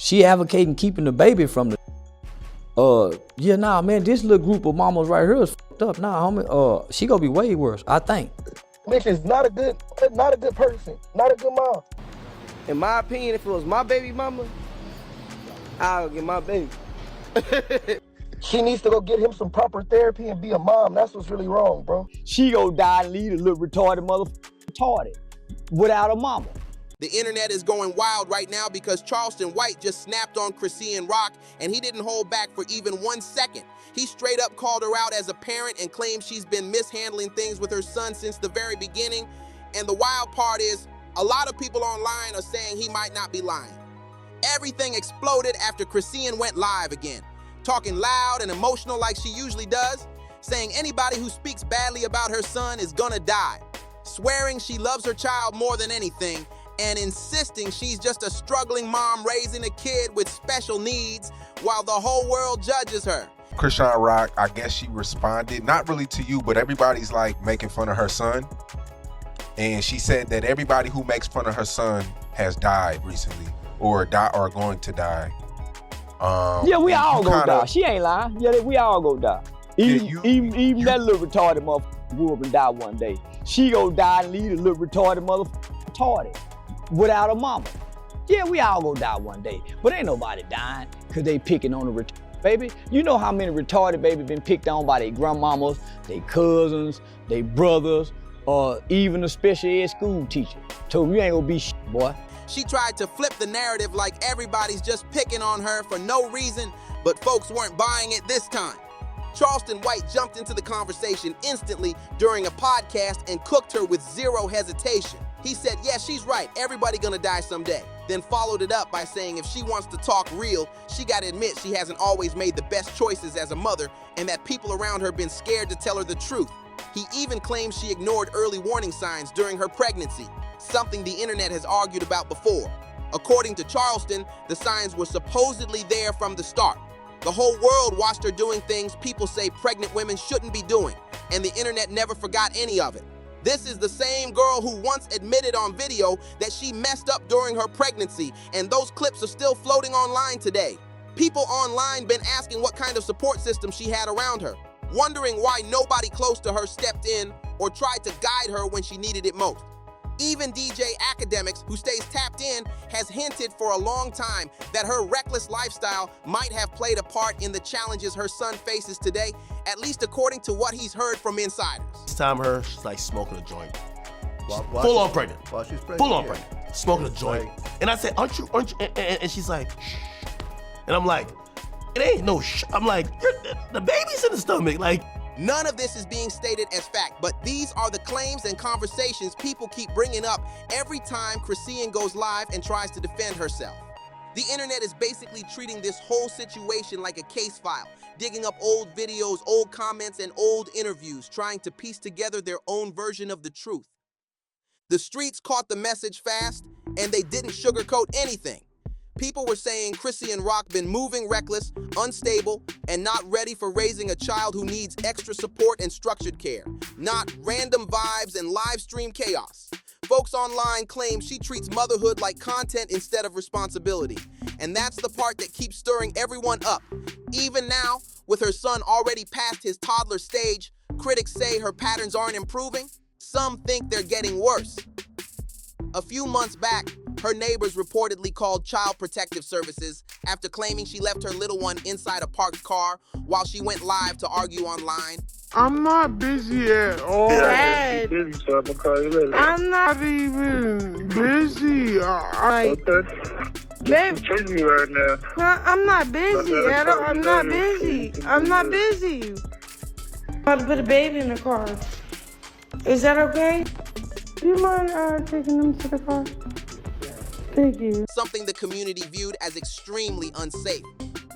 She advocating keeping the baby from the yeah, nah, man, this little group of mamas right here is fucked up. Nah, homie, she gonna be way worse, I think. Bitch is not a good person, not a good mom. In my opinion, if it was my baby mama, I'll get my baby. She needs to go get him some proper therapy and be a mom. That's what's really wrong, bro. She gonna die and leave a little retarded retarded without a mama. The internet is going wild right now because Charleston White just snapped on Chrisean Rock, and he didn't hold back for even 1 second. He straight up called her out as a parent and claimed she's been mishandling things with her son since the very beginning. And the wild part is, a lot of people online are saying he might not be lying. Everything exploded after Chrisean went live again, talking loud and emotional like she usually does, saying anybody who speaks badly about her son is gonna die, swearing she loves her child more than anything, and insisting she's just a struggling mom raising a kid with special needs while the whole world judges her. Chrisean Rock, I guess she responded, not really to you, but everybody's like making fun of her son. And she said that everybody who makes fun of her son has died recently or going to die. Yeah, we all gonna die. She ain't lying. Yeah, we all gonna die. Even that little retarded motherfucker grew up and died one day. She gonna die and leave a little retarded motherfucker retarded without a mama. Yeah, we all gonna die one day. But ain't nobody dying because they picking on the retarded baby. You know how many retarded babies been picked on by their grandmamas, their cousins, their brothers, or even a special ed school teacher. Told me you ain't gonna be shit, boy. She tried to flip the narrative like everybody's just picking on her for no reason, but folks weren't buying it this time. Charleston White jumped into the conversation instantly during a podcast and cooked her with zero hesitation. He said, yeah, she's right, everybody gonna die someday. Then followed it up by saying if she wants to talk real, she gotta admit she hasn't always made the best choices as a mother and that people around her been scared to tell her the truth. He even claims she ignored early warning signs during her pregnancy, something the internet has argued about before. According to Charleston, the signs were supposedly there from the start. The whole world watched her doing things people say pregnant women shouldn't be doing, and the internet never forgot any of it. This is the same girl who once admitted on video that she messed up during her pregnancy, and those clips are still floating online today. People online been asking what kind of support system she had around her, wondering why nobody close to her stepped in or tried to guide her when she needed it most. Even DJ Academics, who stays tapped in, has hinted for a long time that her reckless lifestyle might have played a part in the challenges her son faces today, at least according to what he's heard from insiders. This time she's like smoking a joint. Full on pregnant. While she's pregnant. Full on pregnant. Smoking a joint. And I said, aren't you? And she's like, shh. And I'm like, it ain't no shh. I'm like, the baby's in the stomach. Like, none of this is being stated as fact, but these are the claims and conversations people keep bringing up every time Chrisean goes live and tries to defend herself. The internet is basically treating this whole situation like a case file, digging up old videos, old comments, and old interviews, trying to piece together their own version of the truth. The streets caught the message fast, and they didn't sugarcoat anything. People were saying Chrisean Rock been moving reckless, unstable, and not ready for raising a child who needs extra support and structured care, not random vibes and live stream chaos. Folks online claim she treats motherhood like content instead of responsibility. And that's the part that keeps stirring everyone up. Even now, with her son already past his toddler stage, critics say her patterns aren't improving. Some think they're getting worse. A few months back, her neighbors reportedly called Child Protective Services after claiming she left her little one inside a parked car while she went live to argue online. I'm not busy at all. Dad, I'm not even busy. Babe, chasing me right now. No, I'm not busy at all. I'm not busy. I'm not busy. I'm about to put a baby in the car. Is that okay? Do you mind taking them to the car? Thank you. Something the community viewed as extremely unsafe.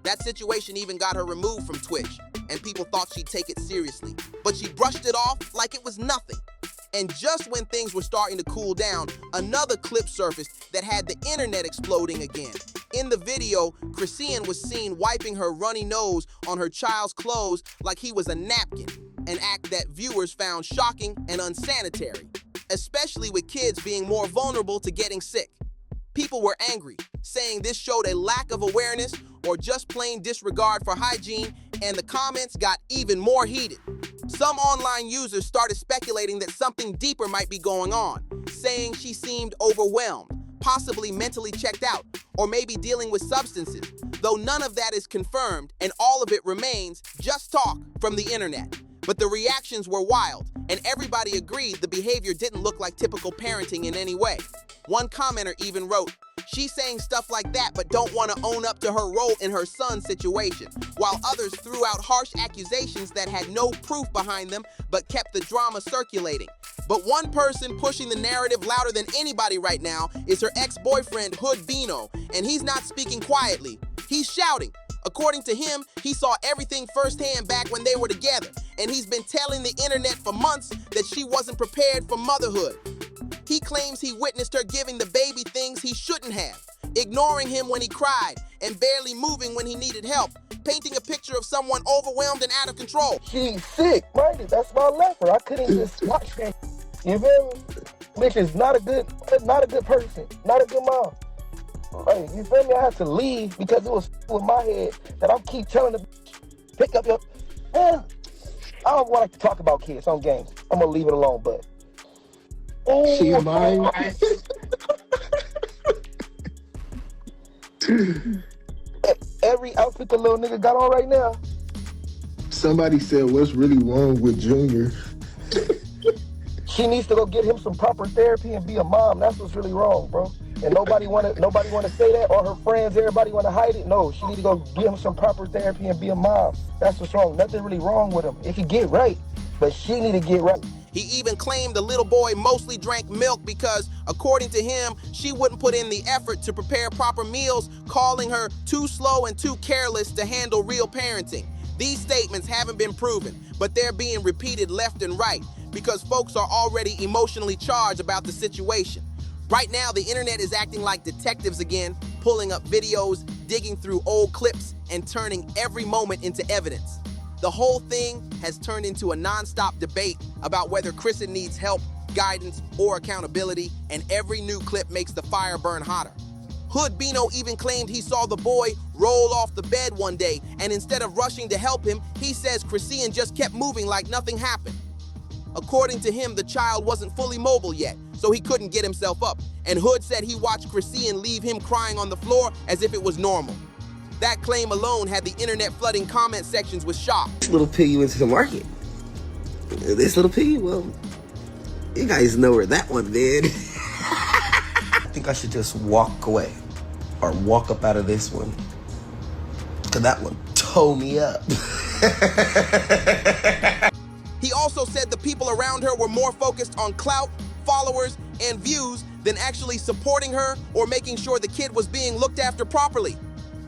That situation even got her removed from Twitch, and people thought she'd take it seriously. But she brushed it off like it was nothing. And just when things were starting to cool down, another clip surfaced that had the internet exploding again. In the video, Chrisean was seen wiping her runny nose on her child's clothes like he was a napkin, an act that viewers found shocking and unsanitary, especially with kids being more vulnerable to getting sick. People were angry, saying this showed a lack of awareness or just plain disregard for hygiene, and the comments got even more heated. Some online users started speculating that something deeper might be going on, saying she seemed overwhelmed, possibly mentally checked out, or maybe dealing with substances, though none of that is confirmed and all of it remains just talk from the internet. But the reactions were wild, and everybody agreed the behavior didn't look like typical parenting in any way. One commenter even wrote, "She's saying stuff like that but don't want to own up to her role in her son's situation," while others threw out harsh accusations that had no proof behind them but kept the drama circulating. But one person pushing the narrative louder than anybody right now is her ex-boyfriend, Hood Bino, and he's not speaking quietly. He's shouting. According to him, he saw everything firsthand back when they were together, and he's been telling the internet for months that she wasn't prepared for motherhood. He claims he witnessed her giving the baby things he shouldn't have, ignoring him when he cried, and barely moving when he needed help, painting a picture of someone overwhelmed and out of control. She's sick, minded. That's why I left her. I couldn't just watch that. You feel me? Bitch is not a good person, not a good mom. Like, you feel me? I had to leave because it was with my head that I keep telling the bitch, pick up your. Man, I don't want to talk about kids on games. I'm gonna leave it alone, but. Oh, she mine. Every outfit the little nigga got on right now. Somebody said, "What's really wrong with Junior?" She needs to go get him some proper therapy and be a mom. That's what's really wrong, bro. And nobody wanna say that, or her friends, everybody wanna hide it. No, she need to go get him some proper therapy and be a mom. That's what's wrong. Nothing really wrong with him. If he get right, but she need to get right. He even claimed the little boy mostly drank milk because, according to him, she wouldn't put in the effort to prepare proper meals, calling her too slow and too careless to handle real parenting. These statements haven't been proven, but they're being repeated left and right because folks are already emotionally charged about the situation. Right now, the internet is acting like detectives again, pulling up videos, digging through old clips, and turning every moment into evidence. The whole thing has turned into a non-stop debate about whether Chrisean needs help, guidance, or accountability, and every new clip makes the fire burn hotter. Hood Bino even claimed he saw the boy roll off the bed one day, and instead of rushing to help him, he says Chrisean just kept moving like nothing happened. According to him, the child wasn't fully mobile yet, so he couldn't get himself up, and Hood said he watched Chrisean leave him crying on the floor as if it was normal. That claim alone had the internet flooding comment sections with shock. This little piggy went to the market. This little piggy, well, you guys know where that one did. I think I should just walk away or walk up out of this one. Cause that one tore me up. He also said the people around her were more focused on clout, followers, and views than actually supporting her or making sure the kid was being looked after properly.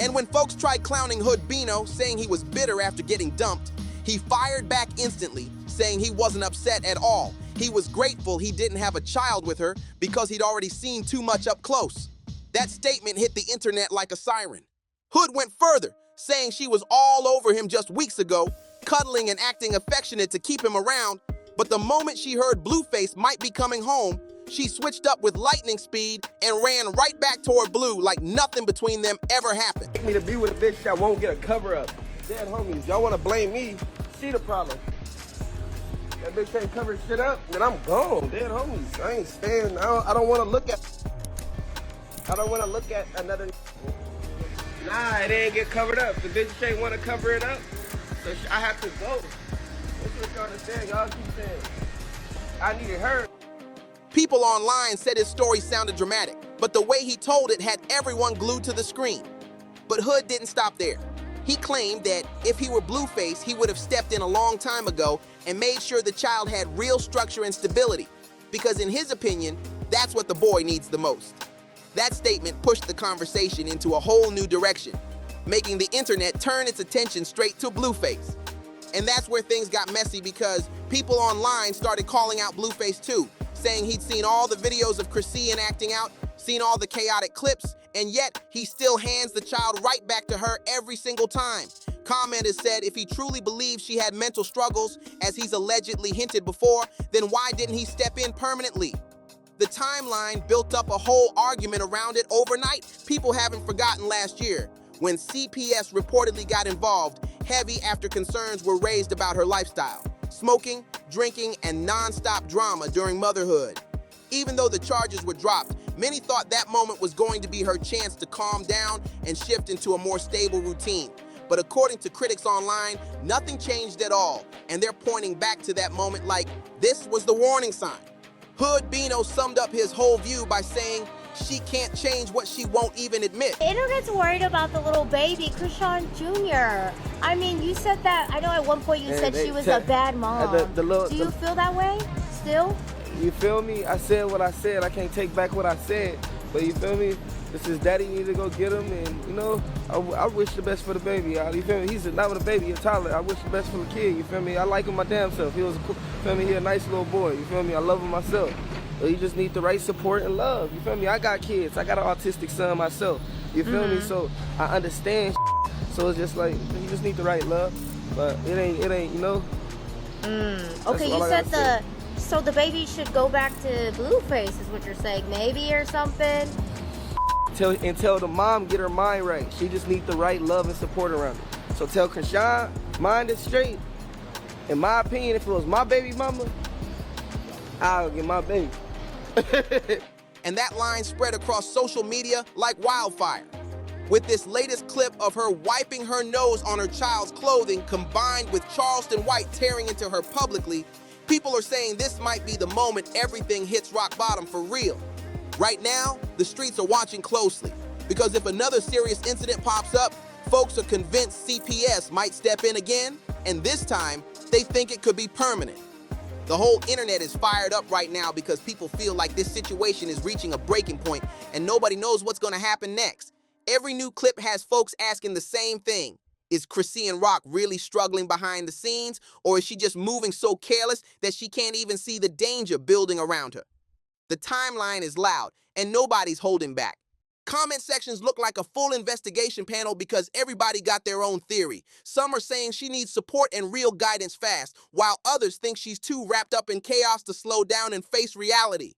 And when folks tried clowning Hood Bino, saying he was bitter after getting dumped, he fired back instantly, saying he wasn't upset at all. He was grateful he didn't have a child with her because he'd already seen too much up close. That statement hit the internet like a siren. Hood went further, saying she was all over him just weeks ago, cuddling and acting affectionate to keep him around, but the moment she heard Blueface might be coming home, she switched up with lightning speed and ran right back toward Blue like nothing between them ever happened. Me to be with a bitch that won't get a cover up. Dead homies, y'all wanna blame me? She the problem. That bitch ain't covered shit up, then I'm gone. Dead homies, I ain't staying. I don't wanna look at another. Nah, it ain't get covered up. The bitch ain't wanna cover it up, so I have to go. That's what y'all understand. Y'all keep saying I needed her. People online said his story sounded dramatic, but the way he told it had everyone glued to the screen. But Hood didn't stop there. He claimed that if he were Blueface, he would have stepped in a long time ago and made sure the child had real structure and stability, because in his opinion, that's what the boy needs the most. That statement pushed the conversation into a whole new direction, making the internet turn its attention straight to Blueface. And that's where things got messy because people online started calling out Blueface too, saying he'd seen all the videos of Chrisean acting out, seen all the chaotic clips, and yet he still hands the child right back to her every single time. Commenters said if he truly believed she had mental struggles, as he's allegedly hinted before, then why didn't he step in permanently? The timeline built up a whole argument around it overnight. People haven't forgotten last year when CPS reportedly got involved heavy after concerns were raised about her lifestyle, smoking, drinking, and non-stop drama during motherhood. Even though the charges were dropped, many thought that moment was going to be her chance to calm down and shift into a more stable routine. But according to critics online, nothing changed at all, and they're pointing back to that moment like this was the warning sign. Hood Bino summed up his whole view by saying she can't change what she won't even admit. The internet's worried about the little baby, Chrisean Jr. I mean, you said that, I know at one point you said she was a bad mom. Do you feel that way still? You feel me? I said what I said. I can't take back what I said. But you feel me? This is daddy need to go get him, and you know, I wish the best for the baby, y'all. You feel me? He's not with a baby, a toddler. I wish the best for the kid. You feel me? I like him my damn self. He was a cool, feel me? He a nice little boy. You feel me? I love him myself. But he just need the right support and love. You feel me? I got kids. I got an autistic son myself. You feel me? So I understand. So it's just like you just need the right love, but it ain't. You know. Okay, you said so the baby should go back to Blueface is what you're saying, maybe, or something? Tell the mom get her mind right. She just need the right love and support around her. So tell Chrisean, mind it straight. In my opinion, if it was my baby mama, I'll get my baby. And that line spread across social media like wildfire. With this latest clip of her wiping her nose on her child's clothing combined with Charleston White tearing into her publicly, people are saying this might be the moment everything hits rock bottom for real. Right now, the streets are watching closely because if another serious incident pops up, folks are convinced CPS might step in again, and this time, they think it could be permanent. The whole internet is fired up right now because people feel like this situation is reaching a breaking point and nobody knows what's going to happen next. Every new clip has folks asking the same thing. Is Chrisean Rock really struggling behind the scenes, or is she just moving so careless that she can't even see the danger building around her? The timeline is loud, and nobody's holding back. Comment sections look like a full investigation panel because everybody got their own theory. Some are saying she needs support and real guidance fast, while others think she's too wrapped up in chaos to slow down and face reality.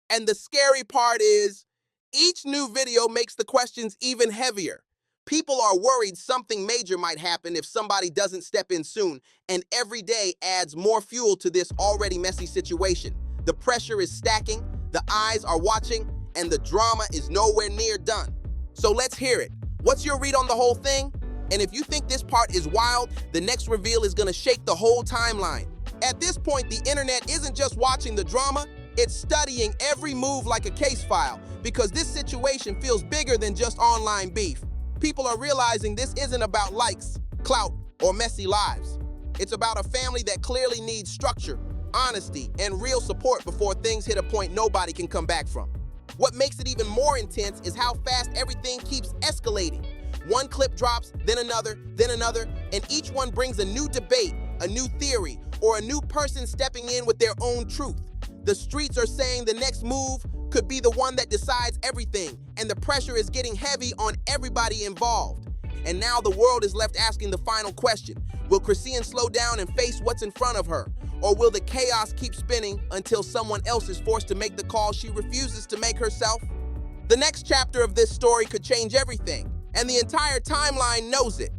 And the scary part is, each new video makes the questions even heavier. People are worried something major might happen if somebody doesn't step in soon, and every day adds more fuel to this already messy situation. The pressure is stacking, the eyes are watching, and the drama is nowhere near done. So let's hear it. What's your read on the whole thing? And if you think this part is wild, the next reveal is gonna shake the whole timeline. At this point, the internet isn't just watching the drama, it's studying every move like a case file, because this situation feels bigger than just online beef. People are realizing this isn't about likes, clout, or messy lives. It's about a family that clearly needs structure, honesty, and real support before things hit a point nobody can come back from. What makes it even more intense is how fast everything keeps escalating. One clip drops, then another, and each one brings a new debate, a new theory, or a new person stepping in with their own truth. The streets are saying the next move could be the one that decides everything, and the pressure is getting heavy on everybody involved. And now the world is left asking the final question. Will Chrisean slow down and face what's in front of her? Or will the chaos keep spinning until someone else is forced to make the call she refuses to make herself? The next chapter of this story could change everything, and the entire timeline knows it.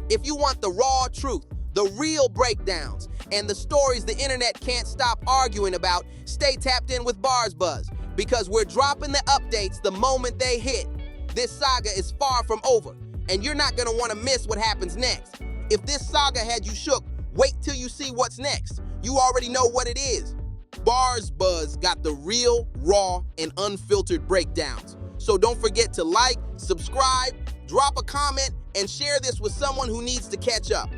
If you want the raw truth, the real breakdowns, and the stories the internet can't stop arguing about, stay tapped in with BarzBuzz, because we're dropping the updates the moment they hit. This saga is far from over, and you're not gonna wanna miss what happens next. If this saga had you shook, wait till you see what's next. You already know what it is. BarzBuzz got the real, raw, and unfiltered breakdowns. So don't forget to like, subscribe, drop a comment, and share this with someone who needs to catch up.